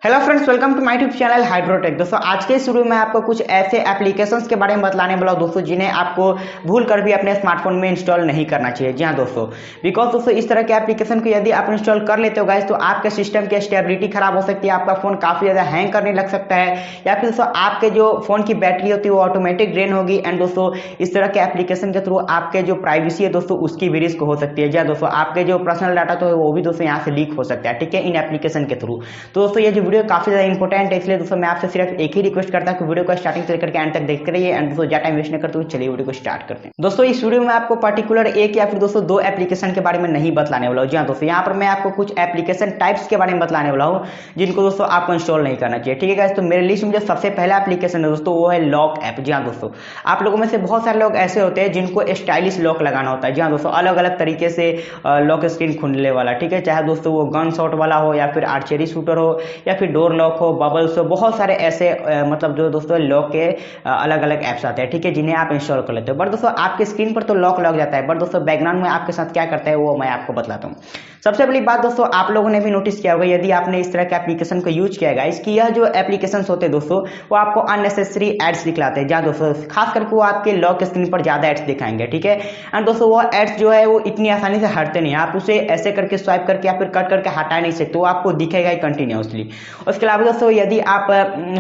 Hello friends, welcome to my YouTube channel Hydrotech. दोस्तों आज के इस वीडियो में आपको कुछ ऐसे एप्लीकेशंस के बारे में बतलाने वाला हूं दोस्तों, जिन्हें आपको भूल कर भी अपने स्मार्टफोन में इंस्टॉल नहीं करना चाहिए। जी हाँ दोस्तों, बिकॉज दोस्तों इस तरह के एप्लीकेशन को यदि आप इंस्टॉल कर लेते हो गाइस, तो आपके सिस्टम की स्टेबिलिटी खराब हो सकती है, आपका फोन काफी ज्यादा हैंग करने लग सकता है, या फिर दोस्तों आपके जो फोन की बैटरी होती है वो ऑटोमेटिक ड्रेन होगी। एंड दोस्तों इस तरह के एप्लीकेशन के थ्रू आपके जो प्राइवेसी है दोस्तों उसकी भी रिस्क हो सकती है। जी हाँ दोस्तों, आपके जो पर्सनल डाटा तो है वो भी दोस्तों यहाँ से लीक हो सकता है, ठीक है, इन एप्लीकेशन के थ्रू। तो दोस्तों ये जो वीडियो काफी ज्यादा इंपॉर्टेंट है, इसलिए दोस्तों मैं आपसे सिर्फ एक ही रिक्वेस्ट करता हूं कि वीडियो को स्टार्टिंग से लेकर के एंड तक देखते रहिए। एंड दोस्तों ज्यादा टाइम वेस्ट न करते हुए चलिए वीडियो को स्टार्ट करते हैं। दोस्तों इस वीडियो में आपको पर्टिकुलर एक या फिर दोस्तों दो एप्लीकेशन के बारे में नहीं बतलाने वाला हूं। जी हाँ दोस्तों, यहाँ पर मैं आपको कुछ एप्लीकेशन टाइप्स के बारे में बतलाने वाला हूँ जिनको दोस्तों आपको इंस्टॉल नहीं करना चाहिए, ठीक है गाइस। तो मेरे लिस्ट में जो सबसे पहला एप्लीकेशन है दोस्तों वो है लॉक ऐप। जी हाँ दोस्तों, आप लोगों में से बहुत सारे लोग ऐसे होते हैं जिनको स्टाइलिश लॉक लगाना होता है। जी हाँ दोस्तों, अलग अलग तरीके से लॉक स्क्रीन खुलने वाला, ठीक है, चाहे दोस्तों वो गन शॉट वाला हो या फिर आर्चरी शूटर हो या फिर डोर लॉक हो, बबल्स हो, बहुत सारे ऐसे मतलब जो दोस्तों लॉक के अलग अलग ऐप्स आते हैं, ठीक है, जिन्हें आप इंस्टॉल कर लेते हो। बट दोस्तों आपके स्क्रीन पर तो लॉक लग जाता है, बट दोस्तों बैकग्राउंड में आपके साथ क्या करता है वो मैं आपको बतलाता हूँ। सबसे पहली बात दोस्तों, आप लोगों ने भी नोटिस किया होगा यदि आपने इस तरह के एप्लीकेशन को यूज किया गाइस, कि यह जो एप्लीकेशन होते हैं दोस्तों वो आपको अननेसेसरी एड्स दिखलाते हैं। जहाँ दोस्तों खास करके वो आपके लॉक स्क्रीन पर ज्यादा एड्स दिखाएंगे, ठीक है। एंड दोस्तों वो एड्स जो है वो इतनी आसानी से हटते नहीं, आप उसे ऐसे करके स्वाइप करके या फिर कट करके हटा नहीं सकते, वो आपको दिखेगा ही कंटिन्यूअसली। उसके अलावा दोस्तों यदि आप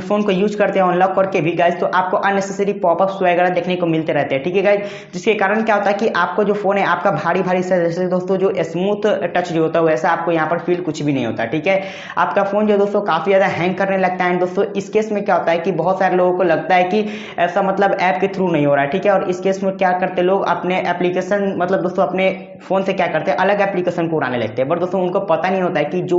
फोन को यूज करते हैं अनलॉक करके भी गाइस, तो आपको अननेसेसरी पॉपअप्स वगैरह देखने को मिलते रहते हैं, ठीक है गाइस। जिसके कारण क्या होता है कि आपको जो फोन है आपका भारी भारी सा, जैसे दोस्तों जो स्मूथ टच जो होता है वैसा आपको यहाँ पर फील कुछ भी नहीं होता, ठीक है। आपका फोन जो दोस्तों काफी ज्यादा हैंग करने लगता है। दोस्तों इस केस में क्या होता है कि बहुत सारे लोगों को लगता है कि ऐसा मतलब ऐप के थ्रू नहीं हो रहा है, ठीक है। और इस केस में क्या करते लोग अपने एप्लीकेशन मतलब दोस्तों अपने फोन से क्या करते हैं अलग एप्लीकेशन को उड़ाने लगते हैं, बट दोस्तों उनको पता नहीं होता है कि जो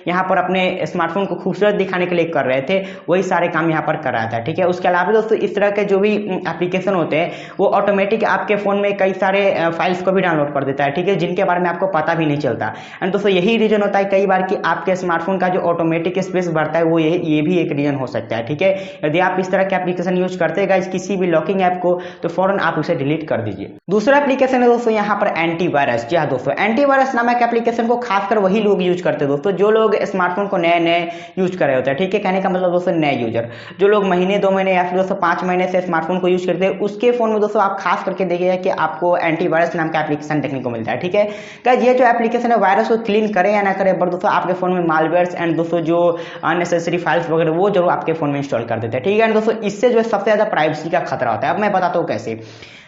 यहाँ पर अपने स्मार्टफोन को खूबसूरत दिखाने के लिए कर रहे थे वही सारे काम यहाँ पर कर रहा था, ठीक है। उसके अलावा दोस्तों इस तरह के जो भी एप्लीकेशन होते हैं वो ऑटोमेटिक आपके फोन में कई सारे फाइल्स को भी डाउनलोड कर देता है, ठीक है, जिनके बारे में आपको पता भी नहीं चलता। एंड दोस्तों यही रीजन होता है कई बार कि आपके स्मार्टफोन का जो ऑटोमेटिक स्पेस बढ़ता है वो ये भी एक रीजन हो सकता है, ठीक है। यदि आप इस तरह के एप्लीकेशन यूज करते हैं गाइस किसी भी लॉकिंग ऐप को, तो फौरन आप उसे डिलीट कर दीजिए। दूसरा एप्लीकेशन है दोस्तों यहाँ पर एंटीवायरस। जी हाँ दोस्तों, एंटीवायरस नामक एप्लीकेशन को खासकर वही लोग यूज करते हैं दोस्तों जो लोग स्मार्टफोन को नए नए यूज कर रहे होते हैं, ठीक है। कहने का मतलब दोस्तों नए यूजर, जो लोग महीने 2 महीने या फिर दोस्तों 5 महीने से स्मार्टफोन को यूज करते हैं, उसके फोन में दोस्तों आप खास करके देखिएगा कि आपको एंटीवायरस नाम का एप्लीकेशन देखने को मिलता है, ठीक है। गाइस ये जो एप्लीकेशन है वायरस को क्लीन करे या ना करे, बट दोस्तों आपके फोन में मालवेयर्स एंड दोस्तों जो अननेसेसरी फाइल्स वगैरह वो जरूर आपके फोन में इंस्टॉल कर देते हैं, ठीक है। दोस्तों इससे जो है सबसे ज्यादा प्राइवेसी का खतरा होता है। अब मैं बताता हूँ कैसे।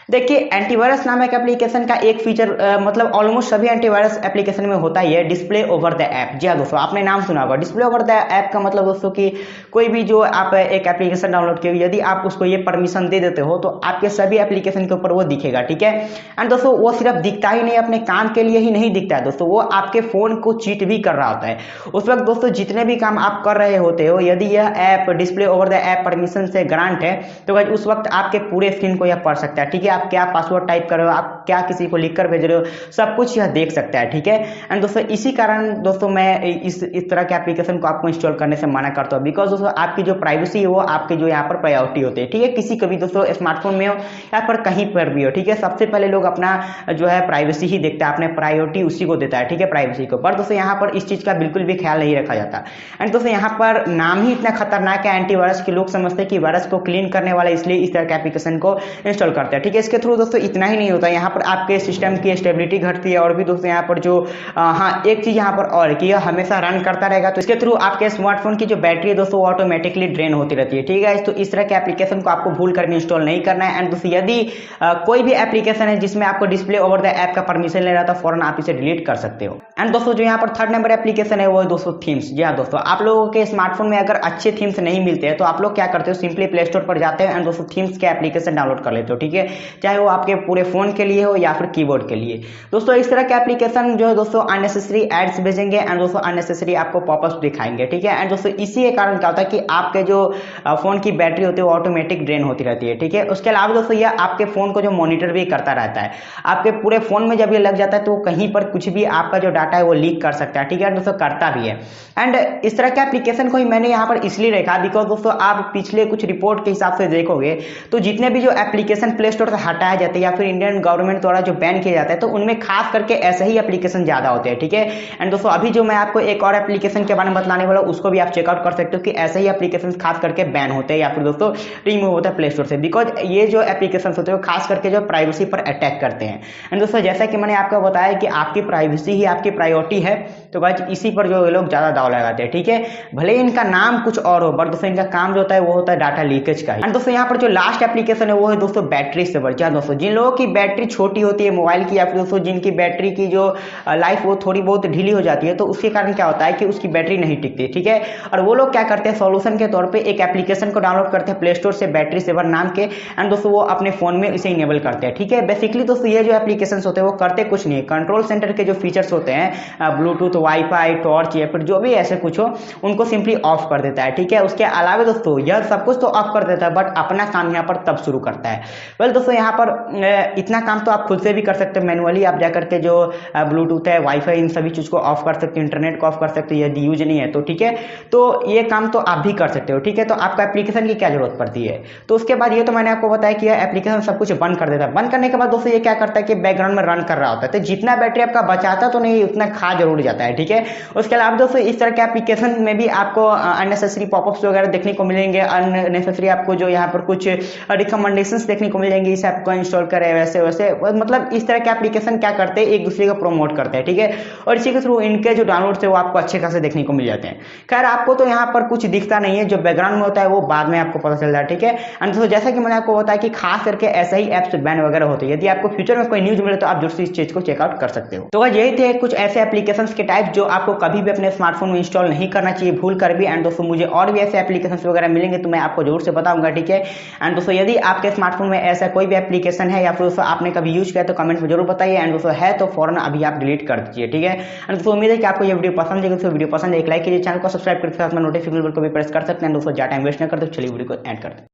देखिए एंटीवायरस नामक एप्लीकेशन का एक फीचर मतलब ऑलमोस्ट सभी एंटीवायरस एप्लीकेशन में होता ही है, डिस्प्ले ओवर द ऐप। जी हाँ दोस्तों, आपने नाम सुना होगा डिस्प्ले ओवर द ऐप का मतलब दोस्तों कि कोई भी जो आप एक एप्लीकेशन डाउनलोड किए यदि आप उसको ये परमिशन दे देते हो तो आपके सभी एप्लीकेशन के ऊपर वो दिखेगा, ठीक है। एंड दोस्तों वो सिर्फ दिखता ही नहीं, अपने काम के लिए ही नहीं दिखता है दोस्तों, वो आपके फोन को चीट भी कर रहा होता है। उस वक्त दोस्तों जितने भी काम आप कर रहे होते हो, यदि यह app display over the app permission से ग्रांट है तो उस वक्त आपके पूरे स्क्रीन को यह पढ़ सकता है, ठीक है। आप क्या पासवर्ड टाइप कर रहे हो, आप क्या किसी को लिखकर भेज रहे हो, सब कुछ यह देख सकता है, ठीक है। एंड दोस्तों इसी कारण दोस्तों मैं इस तरह के एप्लीकेशन को आपको इंस्टॉल करने से मना करता हूं, बिकॉज दोस्तों आपकी जो प्राइवेसी है वो आपके जो यहाँ पर प्रायोरिटी होती है, ठीक है। किसी को भी दोस्तों स्मार्टफोन में हो या पर कहीं पर भी हो, ठीक है, सबसे पहले लोग अपना जो है प्राइवेसी ही देखता है, अपने प्रायोरिटी उसी को देता है, ठीक है, प्राइवेसी को। पर दोस्तों यहाँ पर इस चीज का बिल्कुल भी ख्याल नहीं रखा जाता। एंड दोस्तों यहाँ पर नाम ही इतना खतरनाक है एंटीवायरस के, लोग समझते हैं कि वायरस को क्लीन करने वाला, इसलिए इस तरह के एप्लीकेशन को इंस्टॉल करते हैं, ठीक है। इसके थ्रू दोस्तों इतना ही नहीं होता, यहाँ पर आपके सिस्टम की स्टेबिलिटी घटती है और भी दोस्तों यहाँ पर जो हाँ एक चीज यहाँ पर और कि यह हमेशा रन करता रहेगा, तो इसके थ्रू आपके स्मार्टफोन की जो बैटरी है दोस्तों वो ऑटोमेटिकली ड्रेन होती रहती है, ठीक है। तो इस तरह के एप्लीकेशन को आपको भूल कर भी इंस्टॉल नहीं करना है। एंड दोस्तों यदि कोई भी एप्लीकेशन है जिसमें आपको डिस्प्ले ओवर द ऐप का परमिशन ले रहा था, फौरन आप इसे डिलीट कर सकते हो। एंड दोस्तों जो यहाँ पर थर्ड नंबर एप्लीकेशन है वो है दोस्तों थीम्स। जी हाँ दोस्तों, आप लोगों के स्मार्टफोन में अगर अच्छे थीम्स नहीं मिलते हैं तो आप लोग क्या करते हो, सिंपली प्ले स्टोर पर जाते हो एंड दोस्तों थीम्स के एप्लीकेशन डाउनलोड कर लेते हो, ठीक है, चाहे वो आपके पूरे फोन के लिए हो या फिर कीबोर्ड के लिए। दोस्तों इस तरह के एप्लीकेशन जो है दोस्तों अननेसेसरी एड्स भेजेंगे एंड दोस्तों अननेसेसरी आपको पॉपअप्स दिखाएंगे, ठीक है। एंड दोस्तों इसी के कारण क्या होता है कि आपके जो फोन की बैटरी होती है वो ऑटोमेटिक ड्रेन होती रहती है, ठीक है। उसके अलावा दोस्तों यह आपके फोन को जो मॉनिटर भी करता रहता है, आपके पूरे फोन में जब ये लग जाता है तो कहीं पर कुछ भी आपका जो डाटा है वो लीक कर सकता है, ठीक है, दोस्तों करता भी है। एंड इस तरह के एप्लीकेशन को ही मैंने यहाँ पर इसलिए रखा बिकॉज दोस्तों आप पिछले कुछ रिपोर्ट के हिसाब से देखोगे तो जितने भी जो एप्लीकेशन प्ले स्टोर से हटाए जाते हैं या फिर इंडियन गवर्नमेंट गवर्नमेंट द्वारा जो बैन किया जाता है, तो उनमें खास करके ऐसे ही एप्लीकेशन ज़्यादा होते हैं, ठीक है। एंड दोस्तों अभी जो मैं आपको एक और एप्लीकेशन के बारे में बतलाने वाला हूँ, उसको भी आप चेकआउट कर सकते हो कि ऐसे ही एप्लीकेशन खास करके बैन होते हैं या फिर दोस्तों रिमूव होता है प्ले स्टोर से, बिकॉज ये जो एप्लीकेशन होते हैं वो खास करके जो प्राइवेसी पर अटैक करते हैं। एंड दोस्तों जैसा कि मैंने आपको बताया कि आपकी प्राइवेसी ही आपकी प्रायोरिटी है, तो गाइस इसी पर जो लोग ज़्यादा दाव लगाते हैं, ठीक है। भले इनका नाम कुछ और हो, बट दोस्तों इनका काम जो होता है वो होता है डाटा लीकेज का। एंड दोस्तों यहाँ पर जो लास्ट एप्लीकेशन है वो है दोस्तों बैटरी सेवर। जी हाँ दोस्तों, जिन लोगों की बैटरी छोटी होती है मोबाइल की, या फिर दोस्तों जिनकी बैटरी की जो लाइफ वो थोड़ी बहुत ढीली हो जाती है, तो उसके कारण क्या होता है कि उसकी बैटरी नहीं टिकती, ठीक है। और वो लोग क्या करते हैं, सॉल्यूशन के तौर पे एक एप्लीकेशन को डाउनलोड करते हैं प्ले स्टोर से, बैटरी सेवर नाम के। एंड दोस्तों वो अपने फोन में इसे इनेबल करते हैं, ठीक है। बेसिकली दोस्तों ये जो एप्लीकेशन होते हैं वो करते कुछ नहीं है, कंट्रोल सेंटर के जो फीचर्स होते हैं ब्लूटूथ, वाईफाई, टॉर्च या फिर जो भी ऐसे कुछ हो, उनको सिंपली ऑफ कर देता है, ठीक है। उसके अलावा दोस्तों यह सब कुछ तो ऑफ कर देता है, बट अपना काम यहाँ पर तब शुरू करता है। वेल दोस्तों यहाँ पर इतना काम तो आप खुद से भी कर सकते हो, मैनुअली आप जाकर के जो ब्लूटूथ है, वाईफाई, इन सभी चीज को ऑफ कर सकते हो, इंटरनेट को ऑफ कर सकते हो यदि यूज नहीं है तो, ठीक है। तो ये काम तो आप भी कर सकते हो, ठीक है। तो आपको एप्लीकेशन की क्या जरूरत पड़ती है, तो उसके बाद ये तो मैंने आपको बताया कि यह एप्लीकेशन सब कुछ बंद कर देता है। बंद करने के बाद दोस्तों ये क्या करता है कि बैकग्राउंड में रन कर रहा होता है, तो जितना बैटरी आपका बचाता तो नहीं, उतना खा जरूर जाता है, ठीक है। उसके अलावा दोस्तों इस तरह के एप्लीकेशन में भी आपको अननेसेसरी पॉपअप्स वगैरह देखने को मिलेंगे, अननेसेसरी आपको जो यहाँ पर कुछ रिकमेंडेशंस देखने को मिलेंगे, इस ऐप को इंस्टॉल करें वैसे वैसे, मतलब इस तरह के एप्लीकेशन क्या करते हैं, एक दूसरे को प्रमोट करते हैं, ठीक है। और इसी के थ्रू इनके जो डाउनलोड है वो आपको अच्छे खासे देखने को मिल जाते हैं। खैर आपको तो यहाँ पर कुछ दिखता नहीं है, जो बैकग्राउंड में होता है वो बाद में आपको पता चल रहा है, ठीक है। एंड दोस्तों जैसा कि मैंने आपको बताया कि खास करके ऐसे ही एप्स बैन वगैरह होते हैं, यदि आपको फ्यूचर में कोई न्यूज मिले तो आप जरूर से इस चीज को चेकआउट कर सकते हो। तो गाइस यही थे कुछ ऐसे एप्लीकेशंस के टाइप जो आपको कभी भी अपने स्मार्टफोन में इंस्टॉल नहीं करना चाहिए भूल कर भी। एंड दोस्तों मुझे और भी ऐसे एप्लीकेशंस वगैरह मिलेंगे तो मैं आपको जरूर से बताऊंगा, ठीक है। एंड दोस्तों यदि आपके स्मार्टफोन में ऐसा कोई भी एप्लीकेशन है या फिर दोस्तों आपने कभी यूज किया तो कमेंट में जरूर बताइए। एंड दोस्तों है तो फौरन अभी आप डिलीट कर दीजिए, ठीक है। एंड दोस्तों उम्मीद है कि आपको ये वीडियो पसंद है। दोस्तों वीडियो पसंद है एक लाइक कीजिए, चैनल को सब्सक्राइब करके साथ में नोटिफिकेशन बेल को भी प्रेस कर सकते हैं। दोस्तों ज्यादा टाइम वेस्ट न करते, चलिए वीडियो को एंड करते हैं।